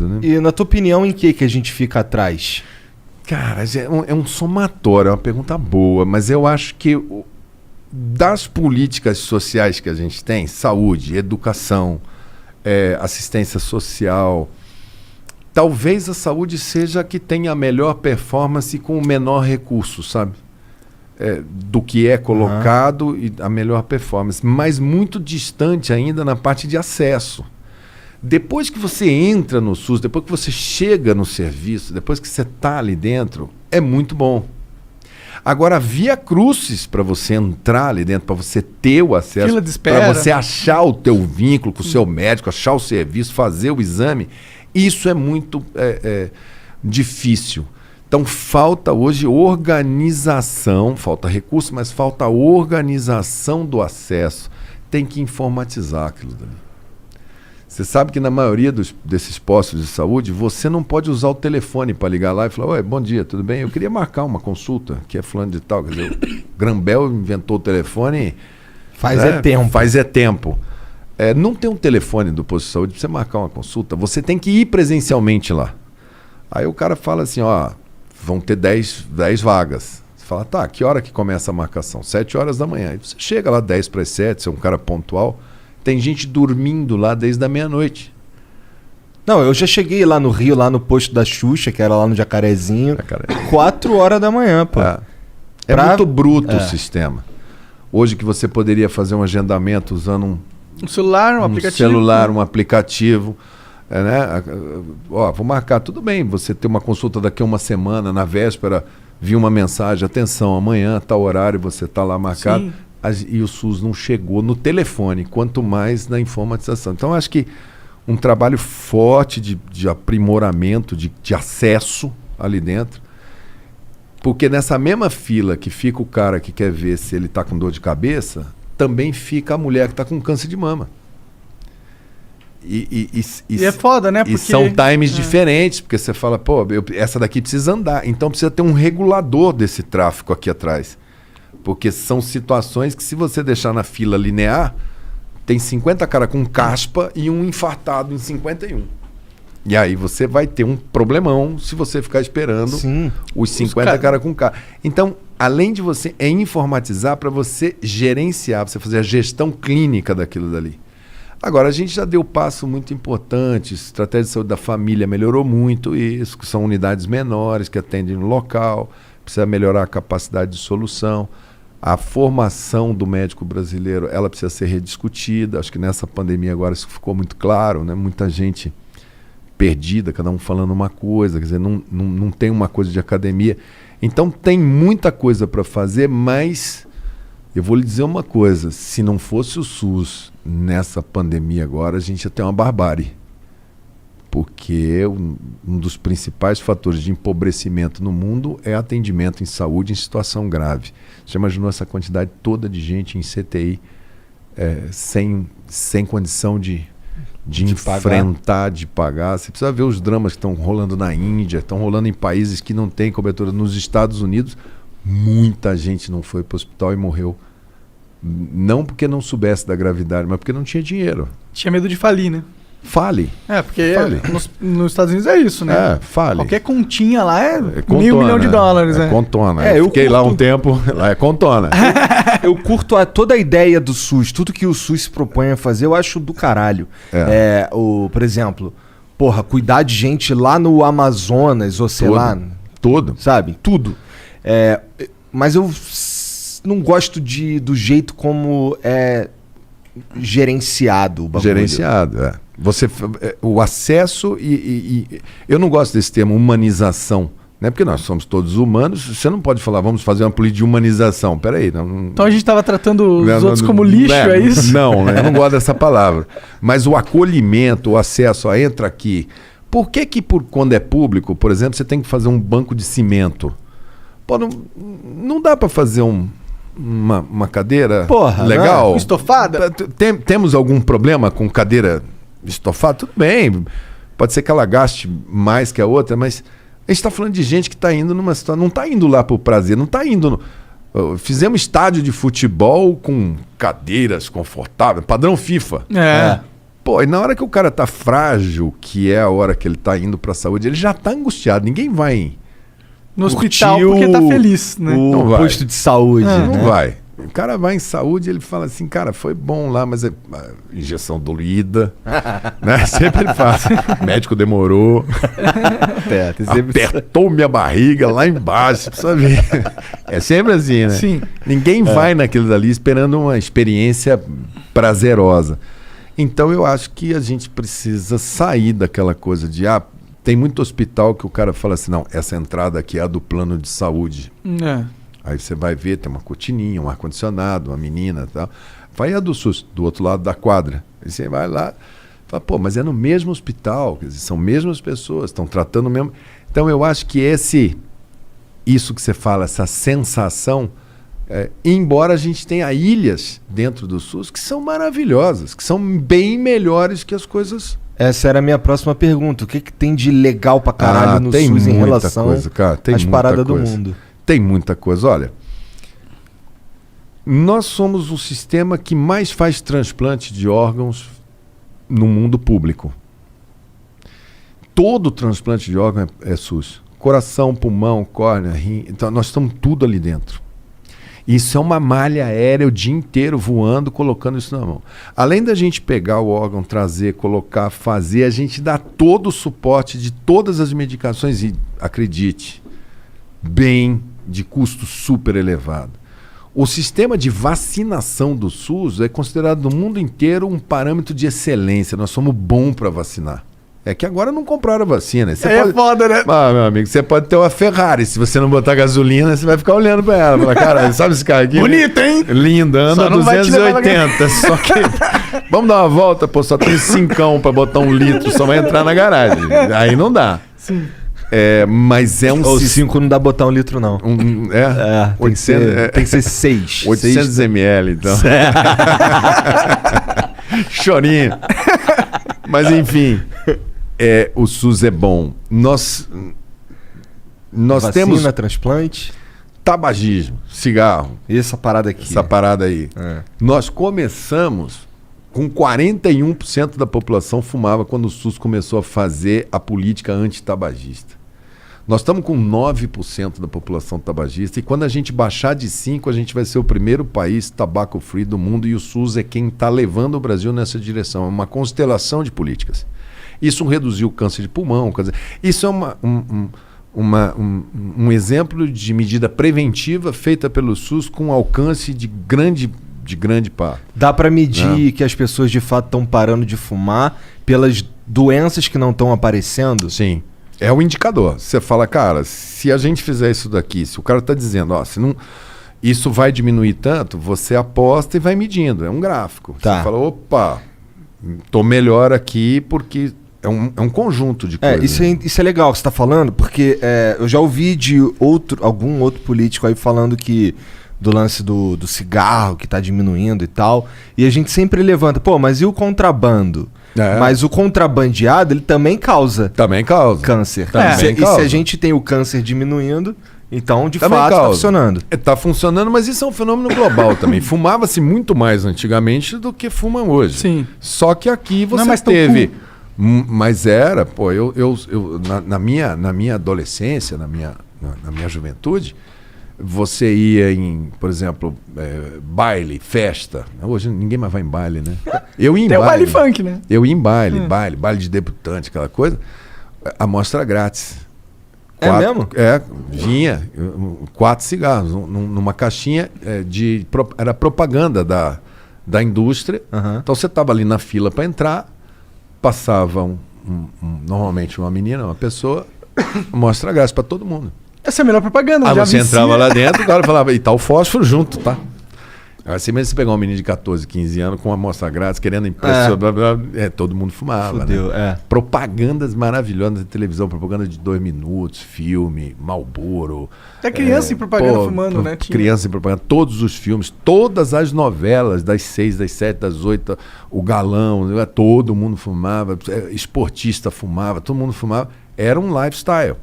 né? E na tua opinião, em que a gente fica atrás? Cara, é um somatório, é uma pergunta boa, mas eu acho que das políticas sociais que a gente tem, saúde, educação, assistência social, talvez a saúde seja a que tenha a melhor performance com o menor recurso, sabe? Do que é colocado e a melhor performance, mas muito distante ainda na parte de acesso. Depois que você entra no SUS, depois que você chega no serviço, depois que você está ali dentro, é muito bom. Agora, via crucis para você entrar ali dentro, para você ter o acesso, para você achar o teu vínculo com o seu médico, achar o serviço, fazer o exame, isso é muito difícil. Então, falta hoje organização, falta recurso, mas falta organização do acesso. Tem que informatizar aquilo dali. Você sabe que na maioria desses postos de saúde, você não pode usar o telefone para ligar lá e falar: oi, bom dia, tudo bem? Eu queria marcar uma consulta, que é fulano de tal. Quer dizer, o Grambel inventou o telefone... Faz tempo. Não tem um telefone do posto de saúde para você marcar uma consulta. Você tem que ir presencialmente lá. Aí o cara fala assim, vão ter 10 vagas. Você fala, tá, que hora que começa a marcação? 7 horas da manhã. Aí você chega lá 10 para as 7, você é um cara pontual. Tem gente dormindo lá desde a meia-noite. Não, eu já cheguei lá no Rio, lá no posto da Xuxa, que era lá no Jacarezinho, 4 horas da manhã, pô. É muito bruto o sistema. Hoje que você poderia fazer um agendamento usando um celular, um aplicativo. Vou marcar, tudo bem, você ter uma consulta daqui a uma semana, na véspera, vir uma mensagem, atenção, amanhã, tal horário, você está lá marcado. Sim. E o SUS não chegou no telefone, quanto mais na informatização. Então, acho que um trabalho forte de aprimoramento, de acesso ali dentro, porque nessa mesma fila que fica o cara que quer ver se ele está com dor de cabeça, também fica a mulher que está com câncer de mama. E é foda, né? Porque, e são times diferentes, porque você fala, essa daqui precisa andar, então precisa ter um regulador desse tráfego aqui atrás. Porque são situações que, se você deixar na fila linear, tem 50 caras com caspa e um infartado em 51. E aí você vai ter um problemão se você ficar esperando os 50 caras com caspa. Então, além de você informatizar para você gerenciar, para você fazer a gestão clínica daquilo dali. Agora, a gente já deu passo muito importante, estratégia de saúde da família melhorou muito isso, que são unidades menores que atendem no local, precisa melhorar a capacidade de solução. A formação do médico brasileiro, ela precisa ser rediscutida. Acho que nessa pandemia agora isso ficou muito claro, né? Muita gente perdida, cada um falando uma coisa, quer dizer, não tem uma coisa de academia. Então tem muita coisa para fazer, mas eu vou lhe dizer uma coisa, se não fosse o SUS nessa pandemia agora, a gente ia ter uma barbárie. Porque um dos principais fatores de empobrecimento no mundo é atendimento em saúde em situação grave. Você imaginou essa quantidade toda de gente em CTI sem condição de enfrentar, de pagar? Você precisa ver os dramas que estão rolando na Índia, estão rolando em países que não têm cobertura. Nos Estados Unidos, muita gente não foi para o hospital e morreu. Não porque não soubesse da gravidade, mas porque não tinha dinheiro. Tinha medo de falir, né? Fale. Porque nos Estados Unidos é isso, né? Fale. Qualquer continha lá é contona, $1 milhão, né? Contona. Eu fiquei lá um tempo, lá é contona. Eu curto toda a ideia do SUS, tudo que o SUS se propõe a fazer, eu acho do caralho. Por exemplo, cuidar de gente lá no Amazonas, ou sei lá. Tudo. Sabe? Tudo. Mas eu não gosto do jeito como é gerenciado o bagulho. Gerenciado, o acesso eu não gosto desse termo humanização, né? Porque nós somos todos humanos, você não pode falar, vamos fazer uma política de humanização. Peraí. Então a gente estava tratando os outros como lixo, é isso? Não, né? Eu não gosto dessa palavra. Mas o acolhimento, o acesso, entra aqui. Por que quando é público, por exemplo, você tem que fazer um banco de cimento? Não dá para fazer uma cadeira legal? Estofada? Temos algum problema com cadeira estofada? Tudo bem, pode ser que ela gaste mais que a outra, mas a gente está falando de gente que está indo numa situação, não está indo lá por prazer, não está indo... Fizemos estádio de futebol com cadeiras confortáveis, padrão FIFA. Pô, e na hora que o cara tá frágil, que é a hora que ele tá indo pra saúde, ele já tá angustiado. Ninguém vai no hospital porque tá feliz, né? O posto de saúde. Não vai. O cara vai em saúde, ele fala assim, cara, foi bom lá, mas injeção doída, né? Sempre ele fala, o médico demorou, apertou minha barriga lá embaixo, precisa ver. É sempre assim, né? Sim. Ninguém vai naquilo dali esperando uma experiência prazerosa. Então eu acho que a gente precisa sair daquela coisa de, tem muito hospital que o cara fala assim, não, essa entrada aqui é a do plano de saúde. Aí você vai ver, tem uma cortininha, um ar-condicionado, uma menina e tal. Vai a do SUS, do outro lado da quadra. Aí você vai lá, fala, pô, mas é no mesmo hospital, quer dizer, são mesmas pessoas, estão tratando o mesmo. Então eu acho que isso que você fala, essa sensação, embora a gente tenha ilhas dentro do SUS que são maravilhosas, que são bem melhores que as coisas. Essa era a minha próxima pergunta. O que tem de legal pra caralho no SUS em relação às paradas do mundo? Tem muita coisa. Olha, nós somos o sistema que mais faz transplante de órgãos no mundo público. Todo transplante de órgão é SUS. Coração, pulmão, córnea, rim. Então nós estamos tudo ali dentro. Isso é uma malha aérea o dia inteiro voando, colocando isso na mão. Além da gente pegar o órgão, trazer, colocar, fazer, a gente dá todo o suporte de todas as medicações e, acredite, bem, de custo super elevado. O sistema de vacinação do SUS é considerado no mundo inteiro um parâmetro de excelência. Nós somos bons para vacinar. É que agora não compraram a vacina. Foda, né? Meu amigo, você pode ter uma Ferrari. Se você não botar gasolina, você vai ficar olhando para ela. Fala, cara, sabe esse carro aqui? Bonito, hein? Lindo, anda 280. Só que vamos dar uma volta, pô, só tem 5 para botar 1 litro, só vai entrar na garagem. Aí não dá. Sim. Mas é um... Ou 5 não dá botar 1 litro, não. Tem que ser 6. 800 ml, então. Chorinho. Mas, enfim, o SUS é bom. Nós Vacina, temos... transplante... Tabagismo, cigarro. E essa parada aqui. Essa parada aí. Nós começamos... Com 41% da população fumava quando o SUS começou a fazer a política antitabagista. Nós estamos com 9% da população tabagista e quando a gente baixar de 5%, a gente vai ser o primeiro país tabaco-free do mundo e o SUS é quem está levando o Brasil nessa direção. É uma constelação de políticas. Isso reduziu o câncer de pulmão. Isso é um exemplo de medida preventiva feita pelo SUS com alcance de grande parte. Dá para medir que as pessoas de fato estão parando de fumar pelas doenças que não estão aparecendo? Sim. É o indicador. Você fala, cara, se a gente fizer isso daqui, se o cara está dizendo, se não, isso vai diminuir tanto, você aposta e vai medindo. É um gráfico. Tá. Você fala, opa, tô melhor aqui porque é um conjunto de coisas. Isso é legal que você está falando, porque eu já ouvi de algum outro político aí falando que do lance do cigarro que está diminuindo e tal. E a gente sempre levanta, mas e o contrabando? Mas o contrabandeado, ele também causa câncer. E se a gente tem o câncer diminuindo, então de fato está funcionando. Está funcionando, mas isso é um fenômeno global também. Fumava-se muito mais antigamente do que fuma hoje. Sim. Só que aqui você teve... Mas era, na minha adolescência, na minha juventude... Você ia em, por exemplo, baile, festa. Hoje ninguém mais vai em baile, né? Eu ia em baile. Baile funk, né? Eu ia em baile de debutante, aquela coisa. Amostra grátis. Mesmo? Vinha 4 cigarros numa caixinha era propaganda da indústria. Então você estava ali na fila para entrar, passava normalmente uma menina, uma pessoa, amostra grátis para todo mundo. Essa é a melhor propaganda. Você entrava lá dentro, o cara falava, e tá o fósforo junto, tá? Assim mesmo, você pegar um menino de 14, 15 anos com uma amostra grátis, querendo impressionar, blá, blá, todo mundo fumava. Fudeu, né? Propagandas maravilhosas na televisão, propaganda de 2 minutos, filme, Marlboro. Até criança em propaganda fumando, né? Criança em propaganda, todos os filmes, todas as novelas, das 6, das 7, das 8, o Galão, todo mundo fumava, esportista fumava, todo mundo fumava. Era um lifestyle.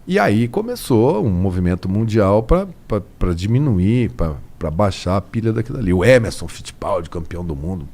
E aí começou um movimento mundial para diminuir, para baixar a pilha daquilo ali. O Emerson Fittipaldi, campeão do mundo,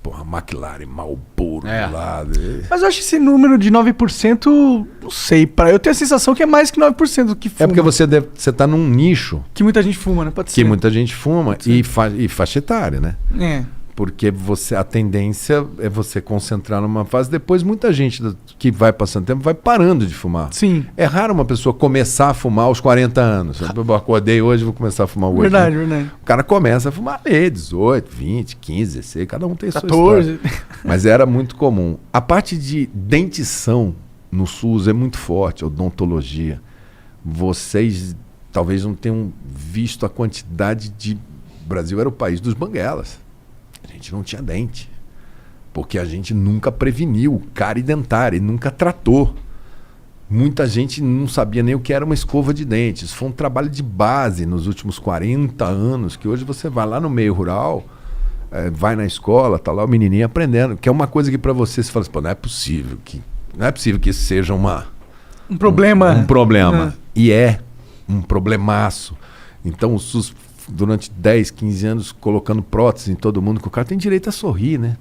Porra, McLaren, Marlboro lá. Mas eu acho esse número de 9%, não sei, eu tenho a sensação que é mais que 9% do que fuma. É porque você tá num nicho. Que muita gente fuma, né? Pode ser. Que muita gente fuma e faixa etária, né? Porque a tendência é você concentrar numa fase. Depois, muita gente que vai passando tempo vai parando de fumar. Sim. É raro uma pessoa começar a fumar aos 40 anos. Eu acordei hoje, vou começar a fumar hoje. Verdade, né? verdade. O cara começa a fumar 18, 20, 15, 16. Cada um tem 14. Sua história. Mas era muito comum. A parte de dentição no SUS é muito forte, odontologia. Vocês talvez não tenham visto a quantidade de... O Brasil era o país dos banguelas. A gente não tinha dente, porque a gente nunca preveniu cárie dentária e nunca tratou. Muita gente não sabia nem o que era uma escova de dentes. Foi um trabalho de base nos últimos 40 anos, que hoje você vai lá no meio rural, vai na escola, tá lá o menininho aprendendo, que é uma coisa que para você fala assim, pô, não é possível que isso seja um problema. Um problema. E é um problemaço. Então o SUS durante 10, 15 anos colocando prótese em todo mundo, que o cara tem direito a sorrir, né?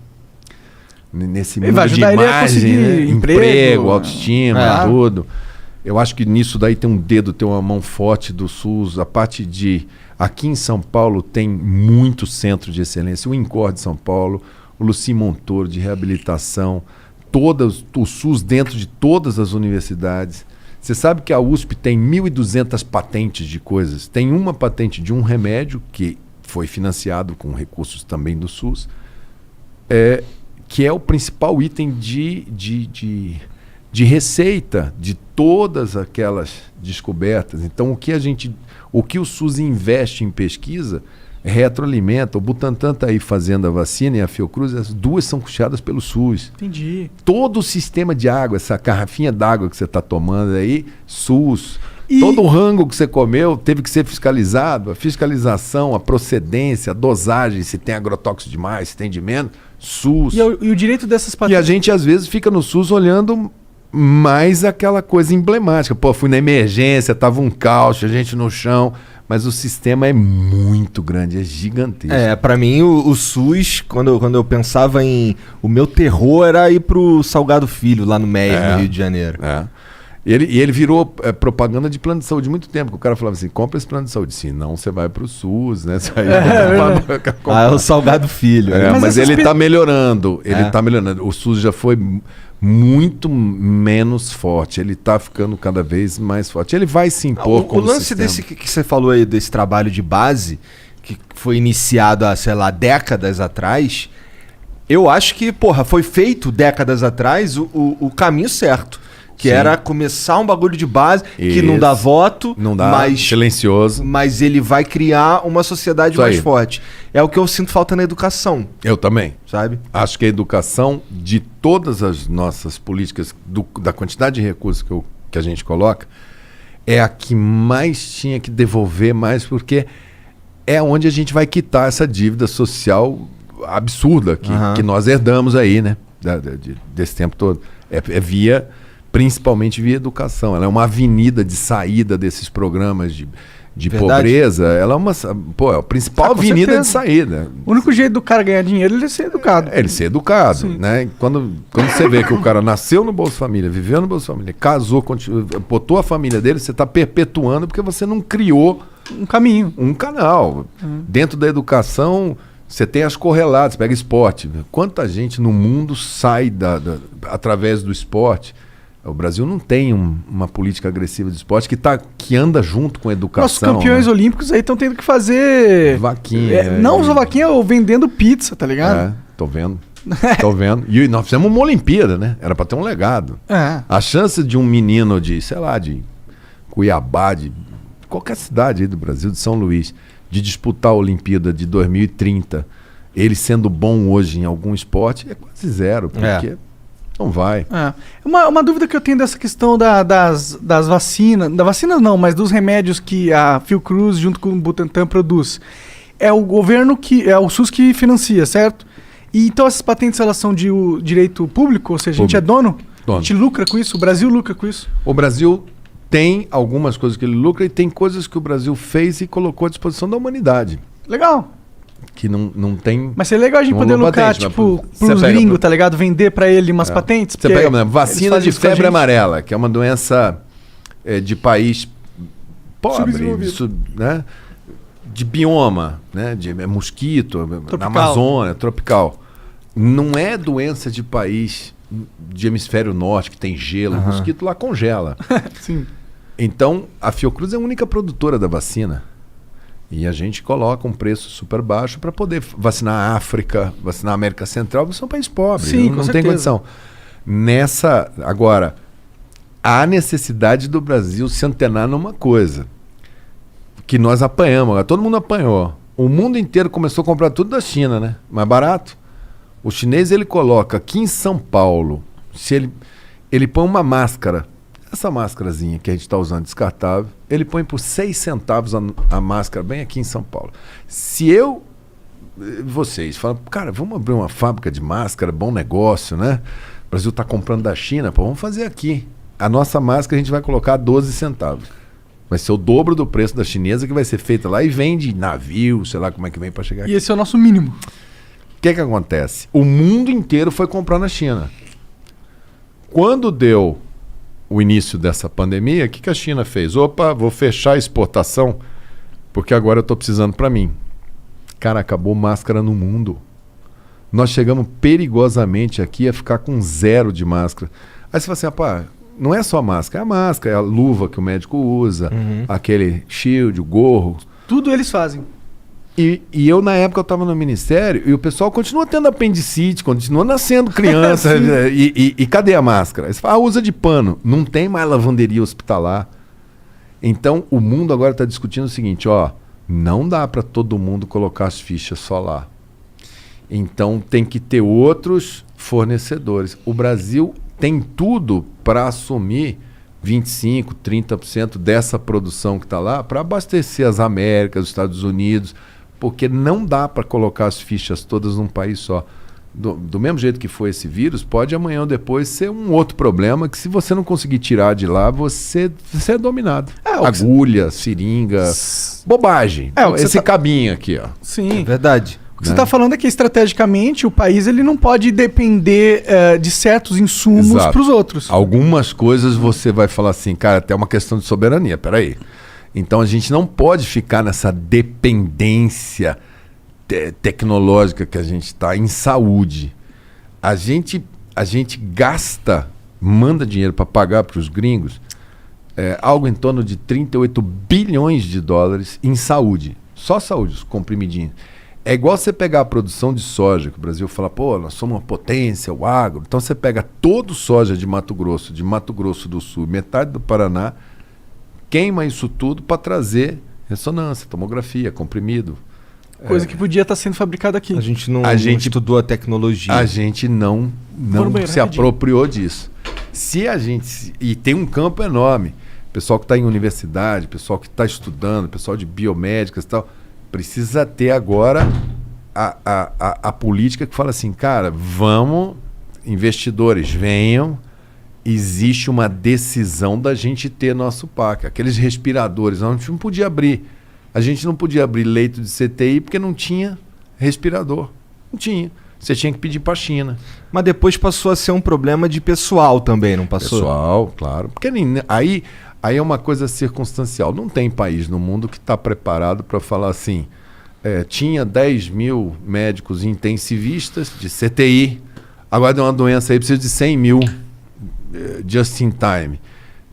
Nesse mundo vai de ajudar ele a imagem, conseguir né? emprego, autoestima, tudo. Eu acho que nisso daí tem um dedo, tem uma mão forte do SUS. A parte de... Aqui em São Paulo tem muito centro de excelência. O INCOR de São Paulo, o Luci Montoro de reabilitação, o SUS dentro de todas as universidades. Você sabe que a USP tem 1.200 patentes de coisas. Tem uma patente de um remédio que foi financiado com recursos também do SUS, que é o principal item de receita de todas aquelas descobertas. Então, o que o SUS investe em pesquisa retroalimenta. O Butantan está aí fazendo a vacina e a Fiocruz, as duas são custeadas pelo SUS. Entendi. Todo o sistema de água, essa garrafinha d'água que você está tomando aí, SUS. Todo o rango que você comeu teve que ser fiscalizado. A fiscalização, a procedência, a dosagem, se tem agrotóxico demais, se tem de menos, SUS. E o direito dessas patentes? E a gente, às vezes, fica no SUS olhando mais aquela coisa emblemática. Pô, fui na emergência, tava um caos, a gente no chão... Mas o sistema é muito grande, é gigantesco. Pra mim o SUS, quando eu pensava em... O meu terror era ir pro Salgado Filho, lá no Meier, no Rio de Janeiro. Ele virou propaganda de plano de saúde há muito tempo, que o cara falava assim, compra esse plano de saúde, senão você vai pro SUS, né? É o Salgado Filho. Mas ele tá melhorando, tá melhorando. O SUS já foi muito menos forte, ele tá ficando cada vez mais forte. Ele vai se impor como o lance sistema. desse que você falou aí, desse trabalho de base, que foi iniciado há, sei lá, décadas atrás, eu acho que, foi feito décadas atrás o caminho certo. Que era começar um bagulho de base, que não dá voto, não dá, silencioso. Mas ele vai criar uma sociedade mais forte. É o que eu sinto falta na educação. Eu também. Sabe? Acho que a educação, de todas as nossas políticas, da quantidade de recursos que a gente coloca, é a que mais tinha que devolver mais, porque é onde a gente vai quitar essa dívida social absurda que nós herdamos aí, né? Desse tempo todo. Principalmente via educação. Ela é uma avenida de saída desses programas de pobreza. Ela é a principal avenida de saída. O único jeito do cara ganhar dinheiro é ele ser educado. Ele ser educado, né? Quando você vê que o cara nasceu no Bolsa Família, viveu no Bolsa Família, casou, botou a família dele, você está perpetuando porque você não criou um caminho, um canal. Dentro da educação, você tem as correlatas, pega esporte. Quanta gente no mundo sai através do esporte? O Brasil não tem uma política agressiva de esporte que anda junto com a educação. Nossos campeões olímpicos aí estão tendo que fazer... Vaquinha. Não só vaquinha, ou vendendo pizza, tá ligado? Tô vendo. E nós fizemos uma Olimpíada, né? Era pra ter um legado. A chance de um menino de, sei lá, de Cuiabá, de qualquer cidade aí do Brasil, de São Luís, de disputar a Olimpíada de 2030, ele sendo bom hoje em algum esporte, é quase zero, porque... Não vai. Uma dúvida que eu tenho dessa questão das vacinas, da vacina não, mas dos remédios que a Fiocruz junto com o Butantan produz. É o governo é o SUS que financia, certo? E então essas patentes elas são de direito público, ou seja, a gente é dono? A gente lucra com isso? O Brasil lucra com isso? O Brasil tem algumas coisas que ele lucra e tem coisas que o Brasil fez e colocou à disposição da humanidade. Legal. que não tem... Mas seria legal a gente poder lucrar, patente, tipo, você pros pega- gringos, tá ligado? Vender pra ele umas patentes. Você porque pega, por exemplo, eles vacina fazem de isso com a febre gente. amarela, que é uma doença de país pobre, Subdesenvolvido. né? De bioma, né? De mosquito, na Tropical. Amazônia, tropical. Não é doença de país de hemisfério norte, que tem gelo. O mosquito lá congela. Sim. Então, a Fiocruz é a única produtora da vacina. E a gente coloca um preço super baixo para poder vacinar a África, vacinar a América Central, porque são países pobres, Sim, não com tem certeza. condição. Agora, há necessidade do Brasil se antenar numa coisa, que nós apanhamos, todo mundo apanhou. O mundo inteiro começou a comprar tudo da China, né? Mais barato. O chinês, ele coloca aqui em São Paulo, se ele põe uma máscara, essa máscarazinha que a gente está usando descartável, ele põe por 6 centavos a máscara bem aqui em São Paulo. Se vocês falam, cara, vamos abrir uma fábrica de máscara, bom negócio, né? O Brasil está comprando da China, pô, vamos fazer aqui. A nossa máscara a gente vai colocar 12 centavos. Vai ser o dobro do preço da chinesa, que vai ser feita lá e vende navio, sei lá como é que vem para chegar aqui. E esse é o nosso mínimo. O que acontece? O mundo inteiro foi comprar na China. Quando deu o início dessa pandemia, o que a China fez? Opa, vou fechar a exportação, porque agora eu estou precisando para mim. Cara, acabou máscara no mundo. Nós chegamos perigosamente aqui a ficar com 0 de máscara. Aí você fala assim, rapaz, não é só a máscara, é a máscara, é a luva que o médico usa, aquele shield, o gorro. Tudo eles fazem. E eu, na época, eu estava no ministério e o pessoal continua tendo apendicite, continua nascendo criança. e cadê a máscara? Aí você fala, usa de pano. Não tem mais lavanderia hospitalar. Então, o mundo agora está discutindo o seguinte, não dá para todo mundo colocar as fichas só lá. Então, tem que ter outros fornecedores. O Brasil tem tudo para assumir 25%, 30% dessa produção que está lá para abastecer as Américas, os Estados Unidos, porque não dá para colocar as fichas todas num país só. Do mesmo jeito que foi esse vírus, pode amanhã ou depois ser um outro problema que, se você não conseguir tirar de lá, você é dominado. Agulha, seringa, bobagem. Esse cabinho aqui, ó. Sim. É verdade. O que você está falando é que, estrategicamente, o país ele não pode depender de certos insumos para os outros. Algumas coisas você vai falar assim, cara, até uma questão de soberania, peraí. Então a gente não pode ficar nessa dependência tecnológica que a gente está em saúde. A gente gasta, manda dinheiro para pagar para os gringos, algo em torno de 38 bilhões de dólares em saúde. Só saúde, os comprimidinhos. É igual você pegar a produção de soja, que o Brasil fala, pô, nós somos uma potência, o agro. Então você pega todo soja de Mato Grosso do Sul, metade do Paraná, queima isso tudo para trazer ressonância, tomografia, comprimido. Coisa que podia estar sendo fabricada aqui. A gente não estudou a tecnologia. A gente não se apropriou disso. E tem um campo enorme. Pessoal que está em universidade, pessoal que está estudando, pessoal de biomédicas e tal, precisa ter agora a política que fala assim, cara, vamos, investidores, venham, existe uma decisão da gente ter nosso PAC. Aqueles respiradores, a gente não podia abrir. A gente não podia abrir leito de CTI porque não tinha respirador. Não tinha. Você tinha que pedir para a China. Mas depois passou a ser um problema de pessoal também, não passou? Pessoal, claro. Porque aí é uma coisa circunstancial. Não tem país no mundo que está preparado para falar assim, tinha 10 mil médicos intensivistas de CTI, agora deu uma doença aí, precisa de 100 mil just in time.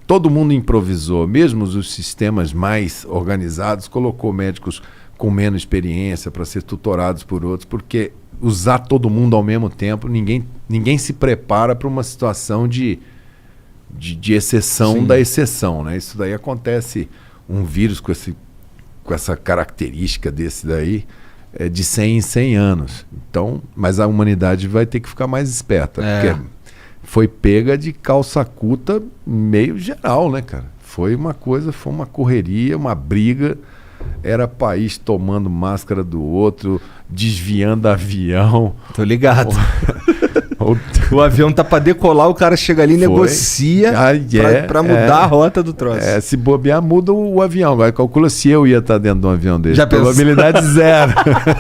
Todo mundo improvisou, mesmo os sistemas mais organizados, colocou médicos com menos experiência para ser tutorados por outros, porque usar todo mundo ao mesmo tempo, ninguém se prepara para uma situação de exceção. Sim. Da exceção, né? Isso daí acontece, um vírus com essa característica desse daí, de 100 em 100 anos. Então, mas a humanidade vai ter que ficar mais esperta, porque foi pega de calça curta meio geral, né, cara? Foi uma correria, uma briga. Era país tomando máscara do outro, desviando avião. Tô ligado. O avião tá pra decolar, o cara chega ali e negocia pra mudar a rota do troço. Se bobear, muda o avião. Agora calcula se eu ia estar dentro de um avião desse. Já pensou? Probabilidade 0.